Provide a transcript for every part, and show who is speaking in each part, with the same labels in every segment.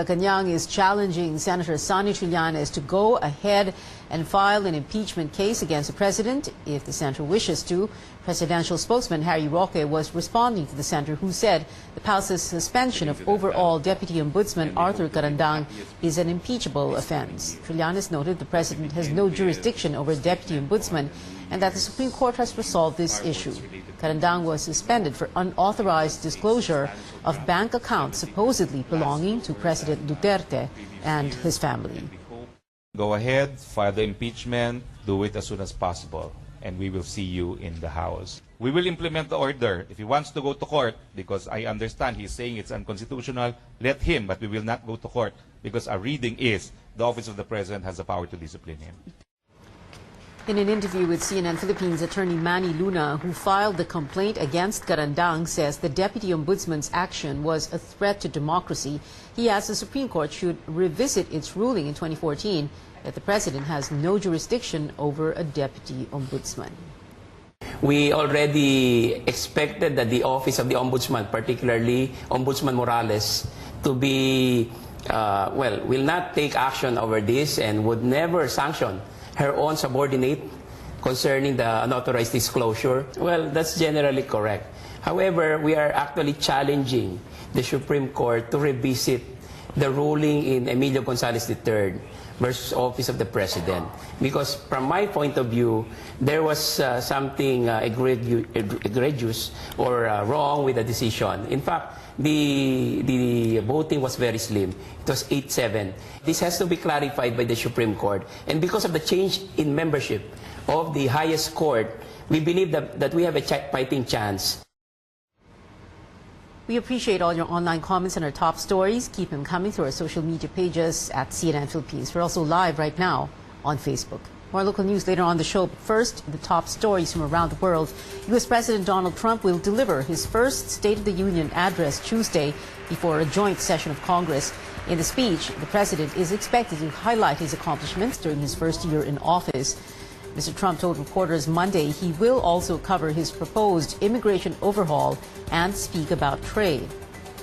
Speaker 1: Malacañang is challenging Senator Sonny Trillanes to go ahead and file an impeachment case against the president if the senator wishes to. Presidential spokesman Harry Roque was responding to the senator, who said the Pausa's suspension of overall Deputy Ombudsman Arthur Carandang is an impeachable offense. Trillanes noted the president has no jurisdiction over Deputy Ombudsman and that the Supreme Court has resolved this issue. Carandang was suspended for unauthorized disclosure of bank accounts supposedly belonging to President Duterte and his family.
Speaker 2: Go ahead, file the impeachment, do it as soon as possible, and we will see you in the House. We will implement the order. If he wants to go to court, because I understand he's saying it's unconstitutional, let him, but we will not go to court because our reading is the Office of the President has the power to discipline him.
Speaker 1: In an interview with CNN Philippines attorney Manny Luna, who filed the complaint against Carandang, says the Deputy Ombudsman's action was a threat to democracy. He asks the Supreme Court should revisit its ruling in 2014 that the President has no jurisdiction over a Deputy Ombudsman.
Speaker 3: We already expected that the Office of the Ombudsman, particularly Ombudsman Morales, to be, will not take action over this and would never sanction her own subordinate concerning the unauthorized disclosure. Well, that's generally correct. However, we are actually challenging the Supreme Court to revisit the ruling in Emilio Gonzalez III versus Office of the President. Because from my point of view, there was something egregious or wrong with the decision. In fact, the voting was very slim. It was 8-7. This has to be clarified by the Supreme Court. And because of the change in membership of the highest court, we believe that we have a fighting chance.
Speaker 1: We appreciate all your online comments on our top stories. Keep them coming through our social media pages at CNN Philippines. We're also live right now on Facebook. More local news later on the show. But first, the top stories from around the world. U.S. President Donald Trump will deliver his first State of the Union address Tuesday before a joint session of Congress. In the speech, the president is expected to highlight his accomplishments during his first year in office. Mr. Trump told reporters Monday he will also cover his proposed immigration overhaul and speak about trade.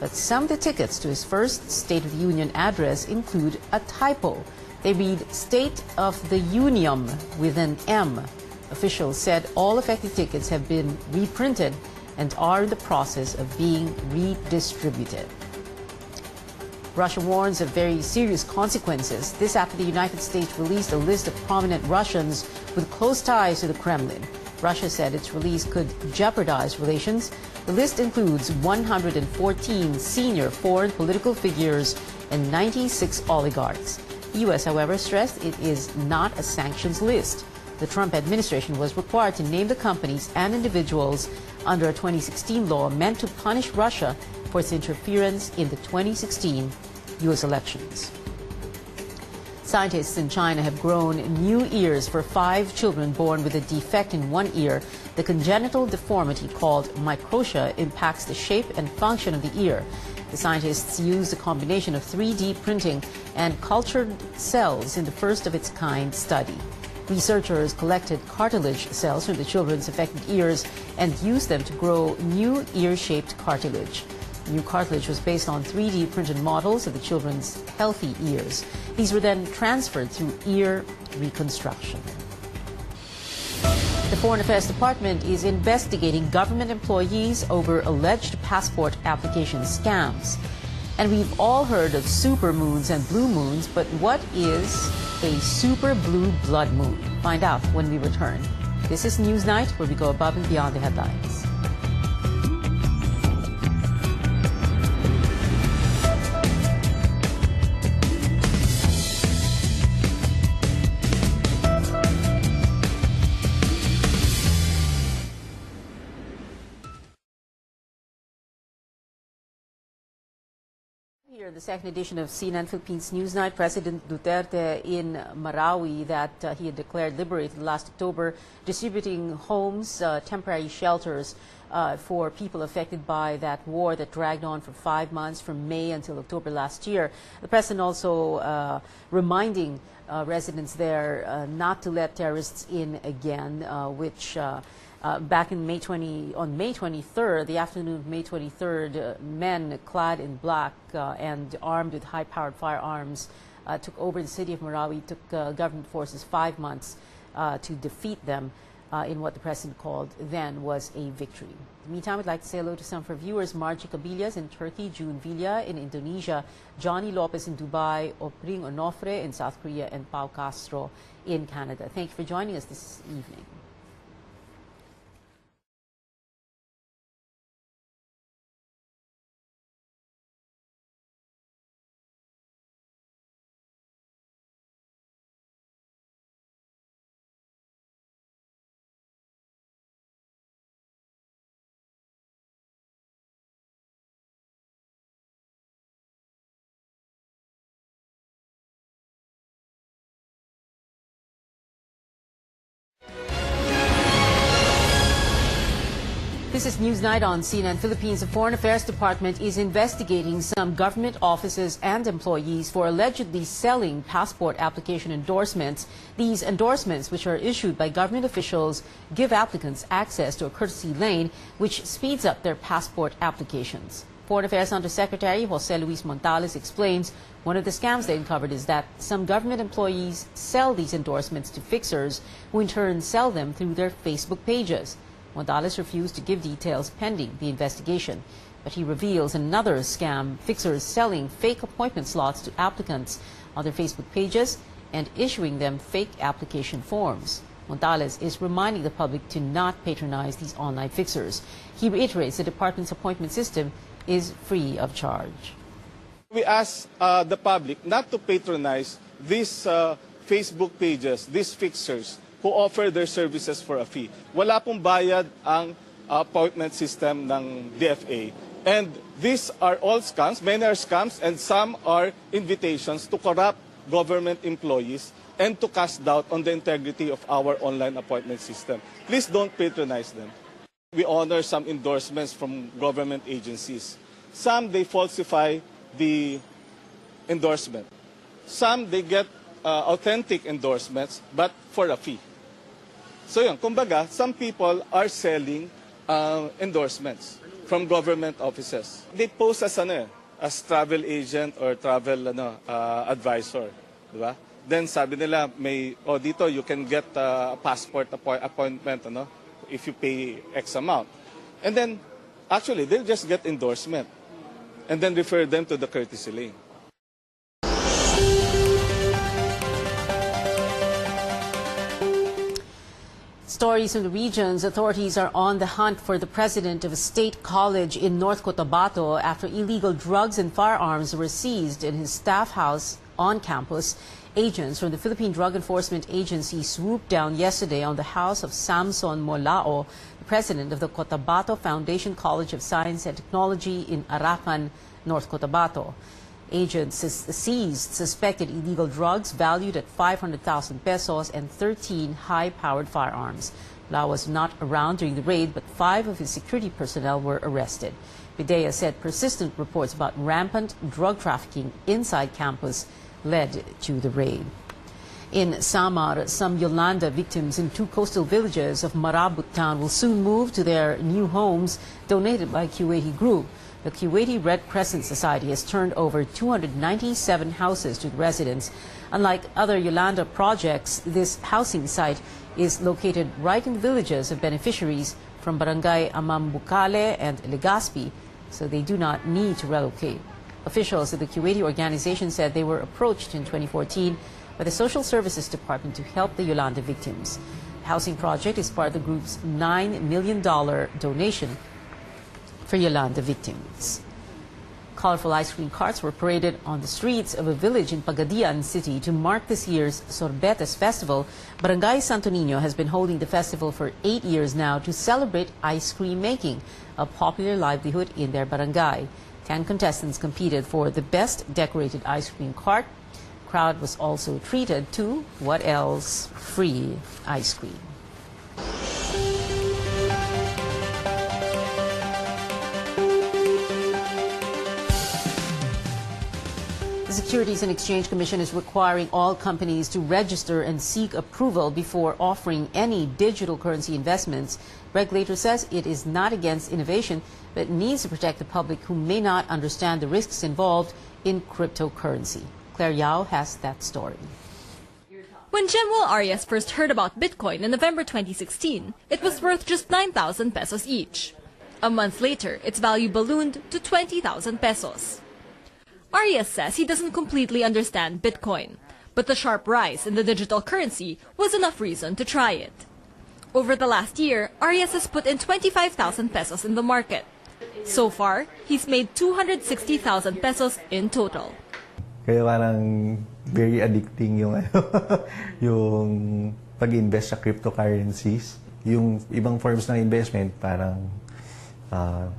Speaker 1: But some of the tickets to his first State of the Union address include a typo. They read State of the Union with an M. Officials said all affected tickets have been reprinted and are in the process of being redistributed. Russia warns of very serious consequences. This after the United States released a list of prominent Russians with close ties to the Kremlin. Russia said its release could jeopardize relations. The list includes 114 senior foreign political figures and 96 oligarchs. The U.S., however, stressed it is not a sanctions list. The Trump administration was required to name the companies and individuals under a 2016 law meant to punish Russia for its interference in the 2016 U.S. elections. Scientists in China have grown new ears for 5 children born with a defect in one ear. The congenital deformity called microtia impacts the shape and function of the ear. The scientists used a combination of 3D printing and cultured cells in the first of its kind study. Researchers collected cartilage cells from the children's affected ears and used them to grow new ear-shaped cartilage. The new cartilage was based on 3D printed models of the children's healthy ears. These were then transferred through ear reconstruction. The Foreign Affairs Department is investigating government employees over alleged passport application scams. And we've all heard of supermoons and blue moons, but what is a super blue blood moon? Find out when we return. This is Newsnight, where we go above and beyond the headlines. Here, the second edition of CNN Philippines Newsnight. President Duterte in Marawi that he had declared liberated last October, distributing homes, temporary shelters for people affected by that war that dragged on for 5 months from May until October last year. The president also reminding residents there not to let terrorists in again, which Back in on May 23rd, the afternoon of May 23rd, men clad in black and armed with high-powered firearms took over the city of Marawi. It took government forces 5 months to defeat them in what the president called then was a victory. In the meantime, I'd like to say hello to some of our viewers: Margie Cabillas in Turkey, June Villa in Indonesia, Johnny Lopez in Dubai, Opring Onofre in South Korea, and Pau Castro in Canada. Thank you for joining us this evening. This is Newsnight on CNN Philippines. The Foreign Affairs Department is investigating some government offices and employees for allegedly selling passport application endorsements. These endorsements, which are issued by government officials, give applicants access to a courtesy lane, which speeds up their passport applications. Foreign Affairs Undersecretary Jose Luis Montales explains one of the scams they uncovered is that some government employees sell these endorsements to fixers, who in turn sell them through their Facebook pages. Montales refused to give details pending the investigation, but he reveals another scam: fixers selling fake appointment slots to applicants on their Facebook pages and issuing them fake application forms. Montales is reminding the public to not patronize these online fixers. He reiterates the department's appointment system is free of charge.
Speaker 4: We ask the public not to patronize these Facebook pages, these fixers, who offer their services for a fee. Wala pong bayad ang appointment system ng DFA. And these are all scams. Many are scams, and some are invitations to corrupt government employees and to cast doubt on the integrity of our online appointment system. Please don't patronize them. We honor some endorsements from government agencies. Some, they falsify the endorsement. Some, they get authentic endorsements, but for a fee. So yun, kumbaga, some people are selling endorsements from government offices. They pose as as travel agent or travel advisor, di ba? Then sabi nila, dito you can get a passport appointment if you pay X amount. And then actually they'll just get endorsement and then refer them to the courtesy lane.
Speaker 1: Stories from the regions. Authorities are on the hunt for the president of a state college in North Cotabato after illegal drugs and firearms were seized in his staff house on campus. Agents from the Philippine Drug Enforcement Agency swooped down yesterday on the house of Samson Molao, the president of the Cotabato Foundation College of Science and Technology in Arakan, North Cotabato. Agents seized suspected illegal drugs valued at 500,000 pesos and 13 high-powered firearms. Lau was not around during the raid, but 5 of his security personnel were arrested. PIDEA said persistent reports about rampant drug trafficking inside campus led to the raid. In Samar, some Yolanda victims in 2 coastal villages of Marabut town will soon move to their new homes donated by Kuwaiti Group. The Kuwaiti Red Crescent Society has turned over 297 houses to the residents. Unlike other Yolanda projects, this housing site is located right in the villages of beneficiaries from Barangay Amambukale and Legazpi, so they do not need to relocate. Officials of the Kuwaiti organization said they were approached in 2014 by the Social Services Department to help the Yolanda victims. The housing project is part of the group's $9 million donation for Yolanda victims. Colorful ice cream carts were paraded on the streets of a village in Pagadian City to mark this year's Sorbetes Festival. Barangay Santo Niño has been holding the festival for 8 years now to celebrate ice cream making, a popular livelihood in their barangay. 10 contestants competed for the best decorated ice cream cart. The crowd was also treated to, what else, free ice cream. This Securities and Exchange Commission is requiring all companies to register and seek approval before offering any digital currency investments. Regulator says it is not against innovation, but needs to protect the public who may not understand the risks involved in cryptocurrency. Claire Yao has that story.
Speaker 5: When General Arias first heard about Bitcoin in November 2016, it was worth just 9,000 pesos each. A month later, its value ballooned to 20,000 pesos. Arias says he doesn't completely understand Bitcoin, but the sharp rise in the digital currency was enough reason to try it. Over the last year, Arias has put in 25,000 pesos in the market. So far, he's made 260,000 pesos in total.
Speaker 6: Kaya parang very addicting yung yung pag-invest sa cryptocurrencies. Yung ibang forms ng investment parang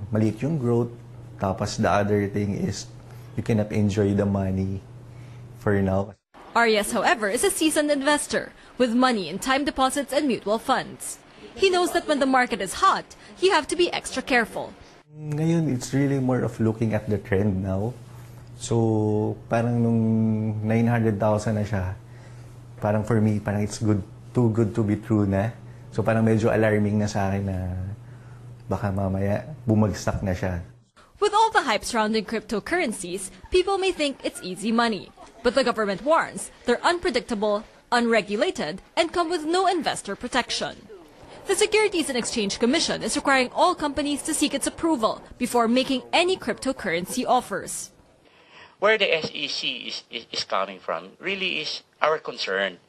Speaker 6: maliit yung growth, tapos the other thing is you cannot enjoy the money for now.
Speaker 5: Arias, however, is a seasoned investor with money in time deposits and mutual funds. He knows that when the market is hot, you have to be extra careful.
Speaker 6: Ngayon, it's really more of looking at the trend now. So, parang nung 900,000 na siya, parang for me, parang it's too good to be true na. So, parang medyo alarming na sa akin na baka mamaya bumagsak na siya.
Speaker 5: With all the hype surrounding cryptocurrencies, people may think it's easy money. But the government warns they're unpredictable, unregulated, and come with no investor protection. The Securities and Exchange Commission is requiring all companies to seek its approval before making any cryptocurrency offers.
Speaker 7: Where the SEC is coming from really is our concern.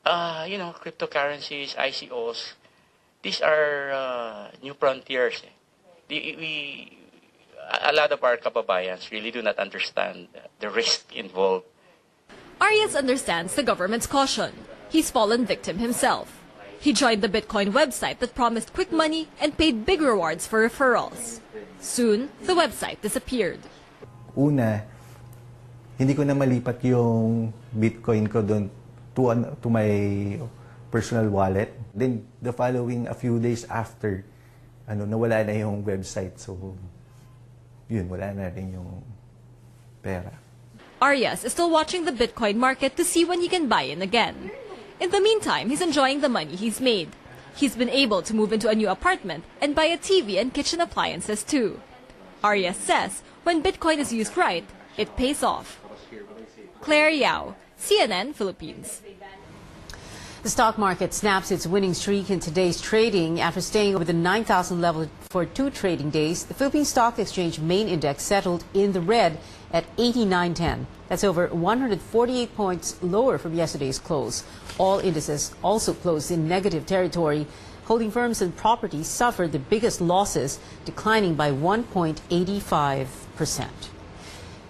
Speaker 7: Cryptocurrencies, ICOs, these are new frontiers. A lot of our kababayans really do not understand the risk involved.
Speaker 5: Arias understands the government's caution. He's fallen victim himself. He joined the Bitcoin website that promised quick money and paid big rewards for referrals. Soon, the website disappeared.
Speaker 6: Una, hindi ko na malipat yung Bitcoin ko doon to my personal wallet. Then, the following a few days after, nawala na yung website. So, yun, wala na rin yung pera.
Speaker 5: Arias is still watching the Bitcoin market to see when he can buy in again. In the meantime, he's enjoying the money he's made. He's been able to move into a new apartment and buy a TV and kitchen appliances too. Arias says when Bitcoin is used right, it pays off. Claire Yao, CNN Philippines.
Speaker 1: The stock market snaps its winning streak in today's trading. After staying over the 9,000 level for 2 trading days, the Philippine Stock Exchange main index settled in the red at 89.10. That's over 148 points lower from yesterday's close. All indices also closed in negative territory. Holding firms and properties suffered the biggest losses, declining by 1.85%.